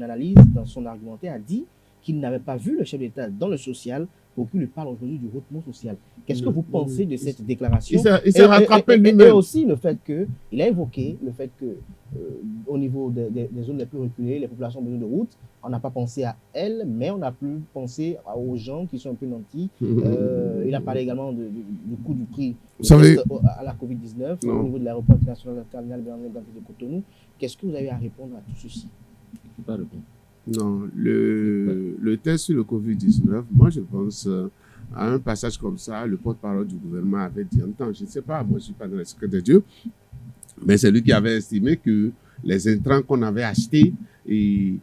analyse, dans son argumentaire, a dit qu'il n'avait pas vu le chef d'État dans le social pour qu'il lui parle aujourd'hui du hautement social. Qu'est-ce que vous pensez de cette déclaration? Il s'est rattrapé lui-même. Et aussi le fait qu'il a évoqué le fait que au niveau des zones les plus reculées, les populations besoin de route, on n'a pas pensé à elles, mais on a pu penser aux gens qui sont un peu nantis. Il a parlé également du coût du prix à la Covid-19 au niveau de l'aéroport international Cardinal Bernard de Cotonou. Qu'est-ce que vous avez à répondre à tout ceci? Je ne peux pas répondre. Non, le test sur le Covid-19, moi je pense à un passage comme ça, le porte-parole du gouvernement avait dit en temps, je ne sais pas, moi je ne suis pas dans les secrets de Dieu, mais c'est lui qui avait estimé que les intrants qu'on avait achetés, on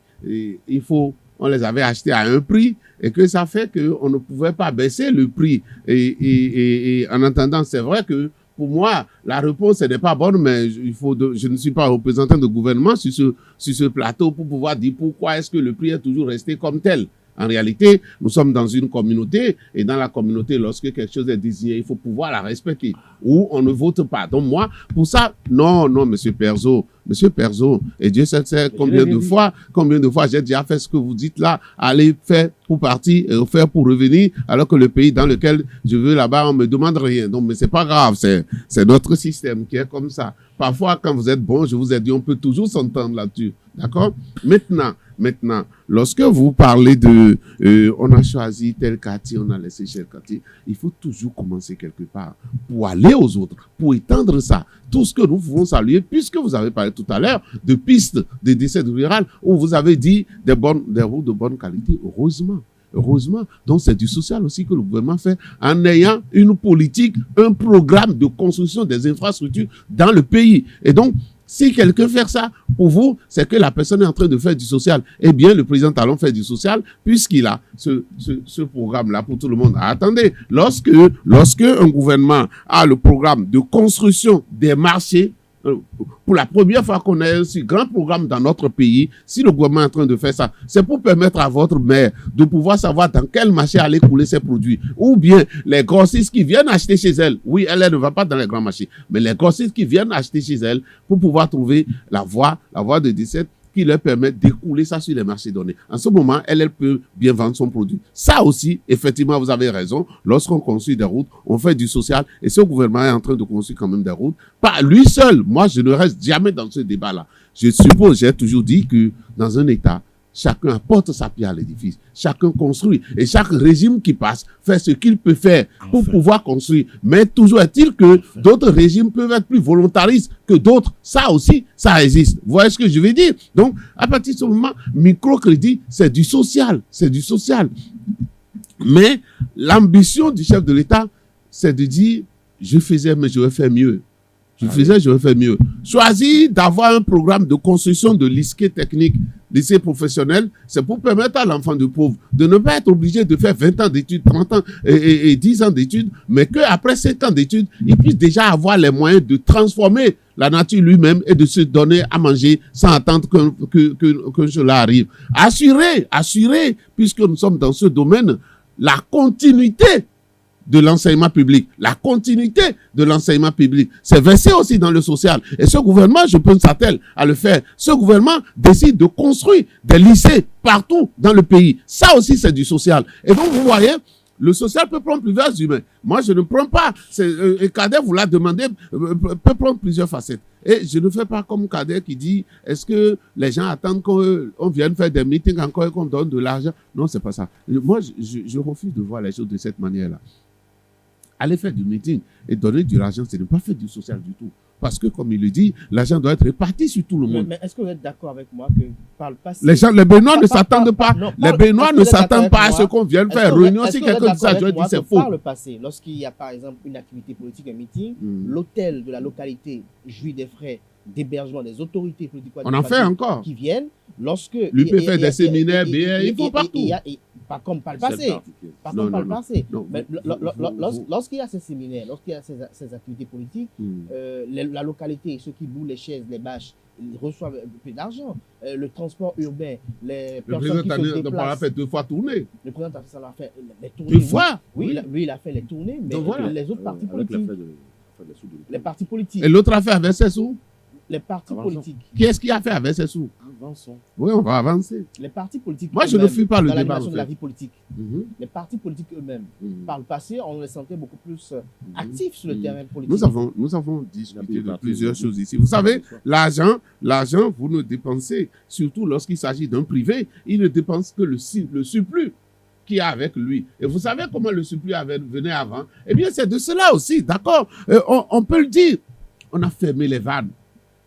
les avait achetés à un prix et que ça fait qu'on ne pouvait pas baisser le prix. Et en attendant, c'est vrai que pour moi, la réponse n'est pas bonne, mais je ne suis pas représentant de gouvernement sur ce plateau pour pouvoir dire pourquoi est-ce que le prix est toujours resté comme tel. En réalité, nous sommes dans une communauté et dans la communauté, lorsque quelque chose est désigné, il faut pouvoir la respecter ou on ne vote pas. Donc moi, pour ça, non, Monsieur Perzo, et Dieu sait combien de fois j'ai déjà fait ce que vous dites là, aller faire pour partir et faire pour revenir, alors que le pays dans lequel je veux là-bas, on me demande rien. Donc, mais c'est pas grave, c'est notre système qui est comme ça. Parfois, quand vous êtes bon, je vous ai dit, on peut toujours s'entendre là-dessus. D'accord? Maintenant, lorsque vous parlez de on a choisi tel quartier, on a laissé cher quartier, il faut toujours commencer quelque part pour aller aux autres, pour étendre ça. Tout ce que nous pouvons saluer, puisque vous avez parlé tout à l'heure de pistes de décès rural où vous avez dit des routes de bonne qualité, heureusement. Donc, c'est du social aussi que le gouvernement fait en ayant une politique, un programme de construction des infrastructures dans le pays. Et donc, si quelqu'un fait ça, pour vous, c'est que la personne est en train de faire du social. Eh bien, le président Talon fait du social puisqu'il a ce programme-là pour tout le monde. Attendez, lorsque un gouvernement a le programme de construction des marchés, pour la première fois qu'on a un si grand programme dans notre pays, si le gouvernement est en train de faire ça, c'est pour permettre à votre maire de pouvoir savoir dans quel marché aller couler ses produits. Ou bien les grossistes qui viennent acheter chez elle, oui, elle ne va pas dans les grands marchés, mais les grossistes qui viennent acheter chez elle pour pouvoir trouver la voie de 17 qui leur permet d'écouler ça sur les marchés donnés. En ce moment, elle peut bien vendre son produit. Ça aussi, effectivement, vous avez raison. Lorsqu'on construit des routes, on fait du social. Et ce gouvernement est en train de construire quand même des routes. Pas lui seul. Moi, je ne reste jamais dans ce débat-là. Je suppose, j'ai toujours dit que dans un État, chacun apporte sa pierre à l'édifice. Chacun construit. Et chaque régime qui passe fait ce qu'il peut faire pour pouvoir construire. Mais toujours est-il que d'autres régimes peuvent être plus volontaristes que d'autres. Ça aussi, ça existe. Vous voyez ce que je veux dire? Donc, à partir de ce moment, microcrédit, c'est du social. Mais l'ambition du chef de l'État, c'est de dire, je faisais, mais je vais faire mieux. j'aurais fait mieux. Choisis d'avoir un programme de construction de lycée technique, lycée professionnel, c'est pour permettre à l'enfant de pauvre de ne pas être obligé de faire 20 ans d'études, 30 ans et 10 ans d'études, mais qu'après 7 ans d'études, il puisse déjà avoir les moyens de transformer la nature lui-même et de se donner à manger sans attendre que cela arrive. Assurer, puisque nous sommes dans ce domaine, la continuité de l'enseignement public. La continuité de l'enseignement public. C'est versé aussi dans le social. Et ce gouvernement, je peux s'attelle à le faire. Ce gouvernement décide de construire des lycées partout dans le pays. Ça aussi, c'est du social. Et donc, vous voyez, le social peut prendre plusieurs humains. Moi, je ne prends pas. Kader vous l'a demandé, peut prendre plusieurs facettes. Et je ne fais pas comme Kader qui dit, est-ce que les gens attendent qu'on vienne faire des meetings encore et qu'on donne de l'argent? Non, c'est pas ça. Moi, je refuse de voir les choses de cette manière-là. Aller faire du meeting et donner de l'argent, c'est ne pas faire du social du tout. Parce que, comme il le dit, l'argent doit être réparti sur tout le monde. Mais est-ce que vous êtes d'accord avec moi que par le passé... Les Béninois ne s'attendent pas. Les Béninois ne s'attendent pas à ce qu'on vienne faire réunion. Si quelqu'un dit ça, je dis c'est faux. Par le passé, lorsqu'il y a par exemple une activité politique, un meeting, l'hôtel de la localité jouit des frais d'hébergement des autorités politiques. On en fait encore. Qui viennent. Lorsque l'UP fait des séminaires, ils font partout. Pas comme par le passé. Pas comme par le passé. Mais lorsqu'il y a ces séminaires, lorsqu'il y a ces activités politiques, la localité, ceux qui louent les chaises, les bâches, ils reçoivent un peu d'argent. Le transport urbain, les personnes qui se déplacent. Le président a fait 2 fois tourner. Le président a fait les tournées. 2 fois? Oui, lui, il a fait les tournées, mais les autres partis politiques. Les partis politiques. Et l'autre a fait avec ses sous? Les partis politiques. Qui est-ce qui a fait avec ses sous? Avançons. Oui, on va avancer. Les partis politiques. Moi, je ne fuis pas le débat. De la vie politique. Les partis politiques eux-mêmes. Par le passé, on les sentait beaucoup plus actifs sur le terrain politique. Nous avons discuté de plusieurs choses ici. Vous savez, l'argent, vous ne dépensez, surtout lorsqu'il s'agit d'un privé, il ne dépense que le surplus qu'il y a avec lui. Et vous savez comment le surplus venait avant? Eh bien, c'est de cela aussi, d'accord? On peut le dire. On a fermé les vannes.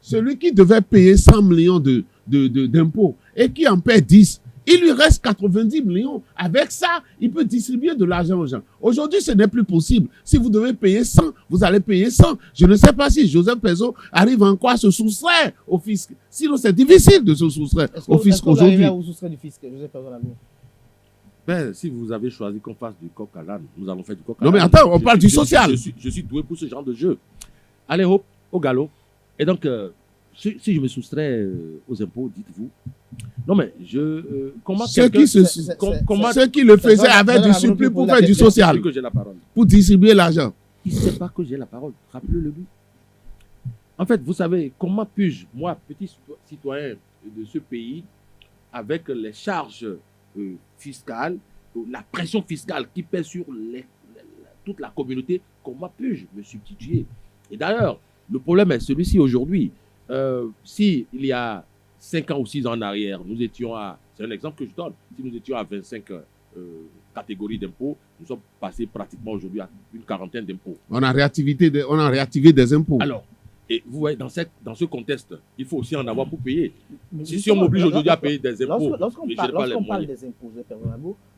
Celui qui devait payer 100 millions d'impôts et qui en paie 10, il lui reste 90 millions. Avec ça, il peut distribuer de l'argent aux gens. Aujourd'hui, ce n'est plus possible. Si vous devez payer 100, vous allez payer 100. Je ne sais pas si Joseph Pezo arrive encore à se soustraire au fisc. Sinon, c'est difficile de se soustraire au fisc aujourd'hui. Est-ce que vous soustraire du fisc, Joseph Pezo l'amour? Ben, si vous avez choisi qu'on fasse du coq à l'âne, nous allons faire du coq à l'âne. Non, mais attends, on parle du social. Je suis doué pour ce genre de jeu. Allez, hop, au galop. Et donc, si je me soustrais aux impôts, dites-vous. Non, mais comment ceux qui le faisaient avec du surplus pour faire du social, que j'ai la parole. Pour distribuer l'argent. Il ne sait pas que j'ai la parole. Rappelez-le lui. En fait, vous savez, comment puis-je, moi, petit citoyen de ce pays, avec les charges fiscales, la pression fiscale qui pèse sur toute la communauté, comment puis-je me substituer? Et d'ailleurs, le problème est celui-ci aujourd'hui. Si il y a 5 ans ou 6 ans en arrière, nous étions à, c'est un exemple que je donne, si nous étions à 25 catégories d'impôts, nous sommes passés pratiquement aujourd'hui à une quarantaine d'impôts. On a réactivé des impôts. Alors, et vous voyez, dans ce contexte, il faut aussi en avoir pour payer. Si on m'oblige aujourd'hui à payer des impôts, lorsqu'on parle des impôts,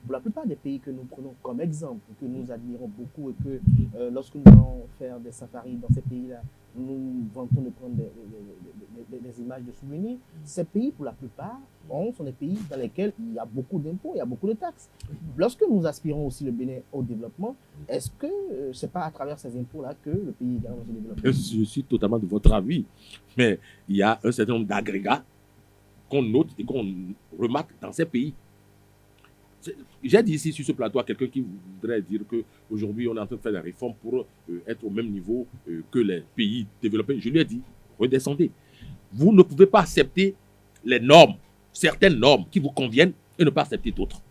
pour la plupart des pays que nous prenons comme exemple, que nous admirons beaucoup et que lorsque nous allons faire des safaris dans ces pays-là, nous vantons de prendre des images de souvenirs. Ces pays, pour la plupart, sont des pays dans lesquels il y a beaucoup d'impôts, il y a beaucoup de taxes. Lorsque nous aspirons aussi le Bénin au développement, est-ce que ce n'est pas à travers ces impôts-là que le pays également se développe? Je suis totalement de votre avis, mais il y a un certain nombre d'agrégats qu'on note et qu'on remarque dans ces pays. J'ai dit ici sur ce plateau à quelqu'un qui voudrait dire qu'aujourd'hui on est en train de faire des réformes pour être au même niveau que les pays développés. Je lui ai dit, redescendez. Vous ne pouvez pas accepter les normes, certaines normes qui vous conviennent et ne pas accepter d'autres.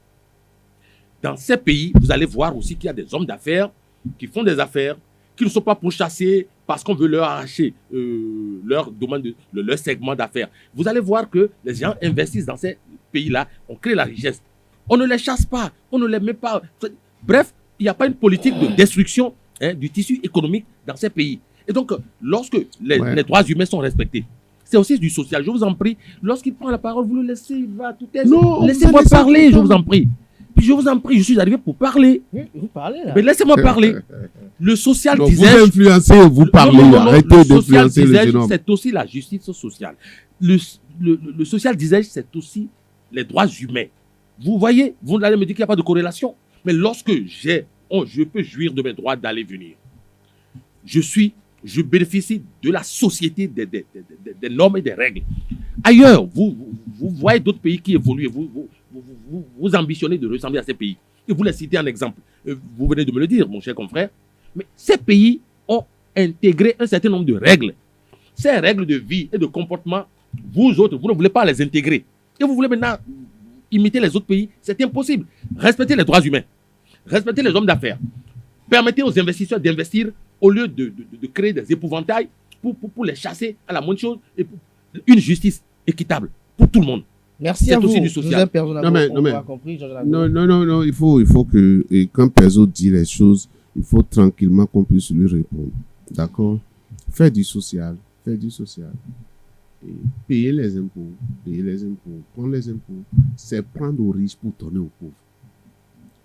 Dans ces pays, vous allez voir aussi qu'il y a des hommes d'affaires qui font des affaires, qui ne sont pas pourchassés parce qu'on veut leur arracher leur domaine, leur segment d'affaires. Vous allez voir que les gens investissent dans ces pays-là, on crée la richesse. On ne les chasse pas, on ne les met pas. Bref, il n'y a pas une politique de destruction du tissu économique dans ces pays. Et donc, lorsque les droits humains sont respectés, c'est aussi du social. Je vous en prie, lorsqu'il prend la parole, vous le laissez, il va tout est. Laissez-moi parler, je vous en prie. je vous en prie, je suis arrivé pour parler. Vous parlez là. Mais laissez-moi parler. Le social, Donc, disais-je... vous influencez, vous parlez, arrêtez le social, d'influencer le disais-je, jeune homme. c'est aussi la justice sociale. Le social, disais-je, c'est aussi les droits humains. Vous voyez, vous allez me dire qu'il n'y a pas de corrélation. Mais lorsque je peux jouir de mes droits d'aller venir, je bénéficie de la société, des normes et des règles. Ailleurs, vous voyez d'autres pays qui évoluent, vous ambitionnez de ressembler à ces pays. Et vous les citez en exemple. Vous venez de me le dire, mon cher confrère. Mais ces pays ont intégré un certain nombre de règles. Ces règles de vie et de comportement, vous autres, vous ne voulez pas les intégrer. Et vous voulez maintenant imiter les autres pays. C'est impossible. Respectez les droits humains. Respectez les hommes d'affaires. Permettez aux investisseurs d'investir au lieu de créer des épouvantails pour les chasser à la moindre chose et pour une justice équitable pour tout le monde. Merci C'est à vous. aussi du social. Non, il faut que, et quand Perzo dit les choses, il faut tranquillement qu'on puisse lui répondre. D'accord? Faire du social. Et payer les impôts. Prendre les impôts, c'est prendre aux riches pour donner aux pauvres.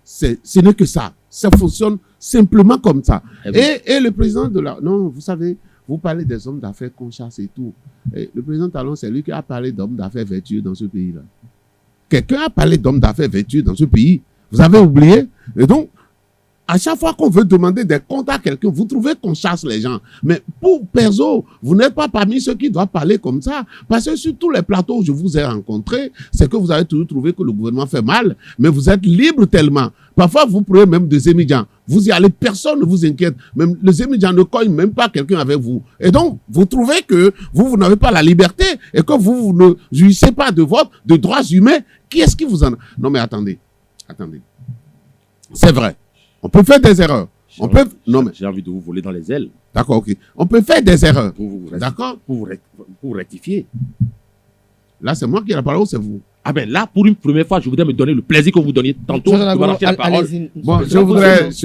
Ce n'est que ça. Ça fonctionne simplement comme ça. Et le président de la... Non, vous savez, vous parlez des hommes d'affaires qu'on chasse et tout. Et le président Talon, c'est lui qui a parlé d'hommes d'affaires vertueux dans ce pays-là. Quelqu'un a parlé d'hommes d'affaires vertueux dans ce pays. Vous avez oublié? Et donc, à chaque fois qu'on veut demander des comptes à quelqu'un, vous trouvez qu'on chasse les gens. Mais pour Perzo, vous n'êtes pas parmi ceux qui doivent parler comme ça. Parce que sur tous les plateaux où je vous ai rencontrés, c'est que vous avez toujours trouvé que le gouvernement fait mal. Mais vous êtes libre tellement. Parfois, vous prenez même des émigrants. Vous y allez, personne ne vous inquiète. Même les émigrants ne cognent même pas quelqu'un avec vous. Et donc, vous trouvez que vous n'avez pas la liberté et que vous ne jouissez pas de droits humains. Qui est-ce qui vous en... Non, mais attendez. C'est vrai. On peut faire des erreurs. J'ai envie de vous voler dans les ailes. D'accord, ok. On peut faire des erreurs. D'accord? Pour rectifier. Là, c'est moi qui ai la parole ou c'est vous? Ah ben là, pour une première fois, je voudrais me donner le plaisir que vous donniez tantôt de m'arracher la parole. Bon, je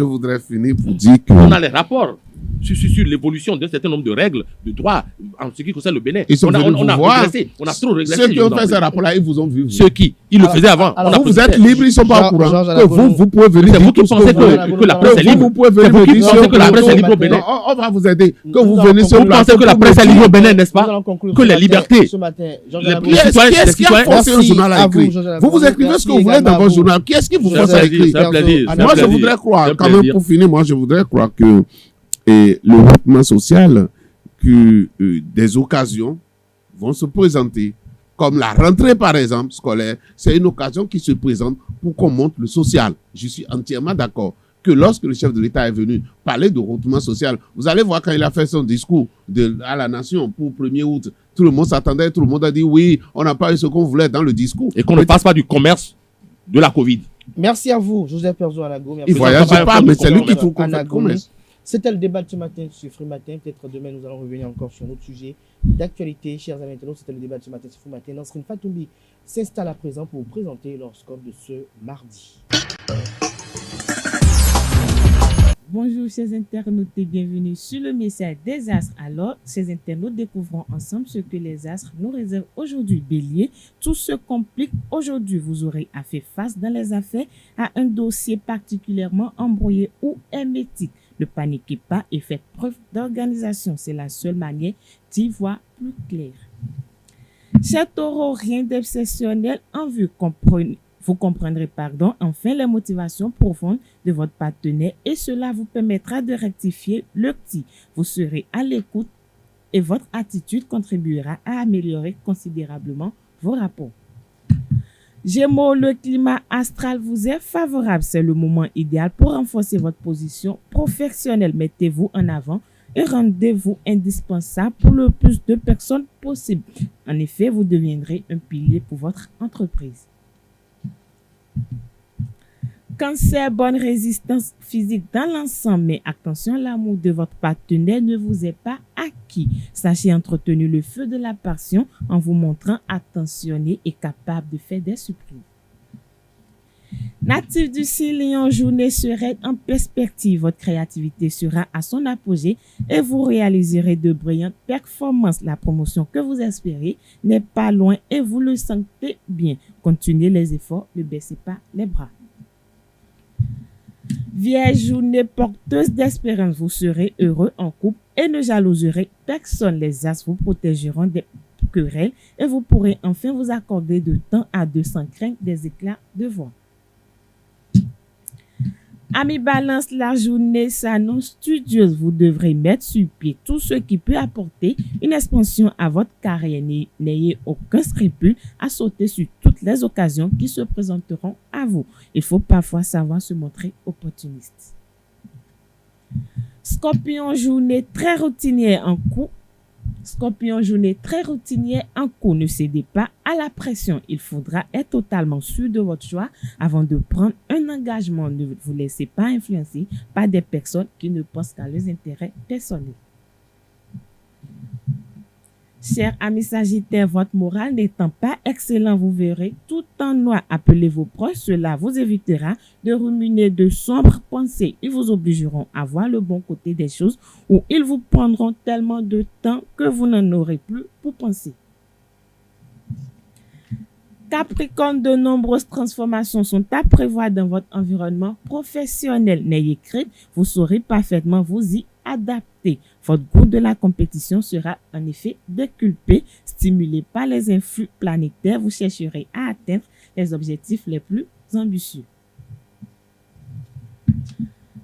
voudrais finir pour dire que... On a les rapports sur l'évolution d'un certain nombre de règles, de droits, en ce qui concerne le Bénin. Ils sont venus vous voir. Régressé. On a trop régressé. Ceux qui ont fait ces rapports-là, ils vous ont vu. Ceux qui, ils le faisaient avant. Vous êtes libres, ils ne sont pas au courant. Que vous pouvez venir dire tout ce que que la presse est libre. Vous pouvez venir dire que la presse est libre au Bénin. On va vous aider. Que vous venez sur le plateau. Vous pensez que la presse est libre au Bénin, n'est-ce pas? Que les libertés. Qui est-ce qui a forcé un journal à écrire? Vous écrivez ce que vous voulez dans votre journal. Qui est-ce qui vous force à écrire? Moi, je voudrais croire, quand même, pour finir, moi, je voudrais croire que le mouvement social, que des occasions vont se présenter, comme la rentrée, par exemple, scolaire, c'est une occasion qui se présente pour qu'on monte le social. Je suis entièrement d'accord que lorsque le chef de l'État est venu parler de retournement social, vous allez voir quand il a fait son discours à la nation pour 1er août, tout le monde s'attendait, tout le monde a dit oui, on n'a pas eu ce qu'on voulait dans le discours. Et qu'on ne passe pas du commerce de la Covid. Merci à vous, Joseph Perzo Anago. Il ne voyage pas, mais c'est lui qui trouve qu'on fait le commerce. C'était le débat de ce matin sur Free Matin. Peut-être demain, nous allons revenir encore sur notre sujet d'actualité. Chers amis internautes, c'était le débat de ce matin sur Free Matin. Nasrine Fatoumbi s'installe à présent pour vous présenter l'horoscope de ce mardi. Bonjour chers internautes et bienvenue sur le message des astres. Alors, chers internautes, découvrons ensemble ce que les astres nous réservent aujourd'hui. Bélier, tout se complique aujourd'hui. Vous aurez à faire face dans les affaires à un dossier particulièrement embrouillé ou hermétique. Ne paniquez pas et faites preuve d'organisation. C'est la seule manière d'y voir plus clair. Chers taureaux, rien d'exceptionnel en vue. Vous comprendrez enfin les motivations profondes de votre partenaire et cela vous permettra de rectifier le tir. Vous serez à l'écoute et votre attitude contribuera à améliorer considérablement vos rapports. Gémeaux, le climat astral vous est favorable. C'est le moment idéal pour renforcer votre position professionnelle. Mettez-vous en avant et rendez-vous indispensable pour le plus de personnes possible. En effet, vous deviendrez un pilier pour votre entreprise. Cancer, bonne résistance physique dans l'ensemble, mais attention, l'amour de votre partenaire ne vous est pas acquis. Sachez entretenir le feu de la passion en vous montrant attentionné et capable de faire des surprises. Natif du signe Lion, journée sereine en perspective. Votre créativité sera à son apogée et vous réaliserez de brillantes performances. La promotion que vous espérez n'est pas loin et vous le sentez bien. Continuez les efforts, ne baissez pas les bras. Vierge, journée porteuse d'espérance, vous serez heureux en couple et ne jalouserez personne. Les astres vous protégeront des querelles et vous pourrez enfin vous accorder de temps à deux sans craindre des éclats de voix. Amis Balance, la journée s'annonce studieuse. Vous devrez mettre sur pied tout ce qui peut apporter une expansion à votre carrière. N'ayez aucun scrupule à sauter sur toutes les occasions qui se présenteront à vous. Il faut parfois savoir se montrer opportuniste. Scorpion, journée très routinière en cours. Scorpion, journée très routinière en cours. Ne cédez pas à la pression. Il faudra être totalement sûr de votre choix avant de prendre un engagement. Ne vous laissez pas influencer par des personnes qui ne pensent qu'à leurs intérêts personnels. Chers amis Sagittaires, votre morale n'étant pas excellent, vous verrez tout en noir. Appelez vos proches, cela vous évitera de ruminer de sombres pensées. Ils vous obligeront à voir le bon côté des choses ou ils vous prendront tellement de temps que vous n'en aurez plus pour penser. Capricorne, de nombreuses transformations sont à prévoir dans votre environnement professionnel. N'ayez crainte, vous saurez parfaitement vous y adapter. Votre goût de la compétition sera en effet déculpé. Stimulé par les influx planétaires, vous chercherez à atteindre les objectifs les plus ambitieux.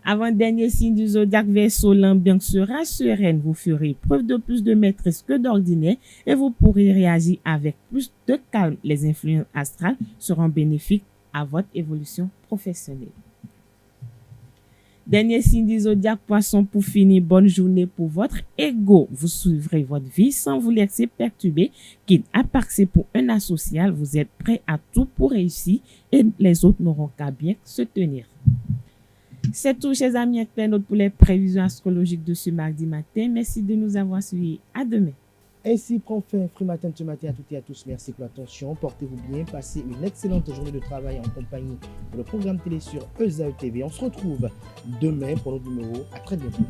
Avant-dernier signe du zodiaque Verseau, l'ambiance sera sereine. Vous ferez preuve de plus de maîtrise que d'ordinaire et vous pourrez réagir avec plus de calme. Les influences astrales seront bénéfiques à votre évolution professionnelle. Dernier signe du zodiaque Poisson, pour finir, bonne journée pour votre ego. Vous suivrez votre vie sans vous laisser perturber, quitte à passer pour un asocial. Vous êtes prêt à tout pour réussir et les autres n'auront qu'à bien se tenir. C'est tout, chers amis internautes, pour les prévisions astrologiques de ce mardi matin. Merci de nous avoir suivis. À demain. Ainsi prend fin Free Matin de ce matin à toutes et à tous. Merci pour l'attention. Portez-vous bien. Passez une excellente journée de travail en compagnie de le programme télé sur ESAE TV. On se retrouve demain pour notre numéro. À très bientôt.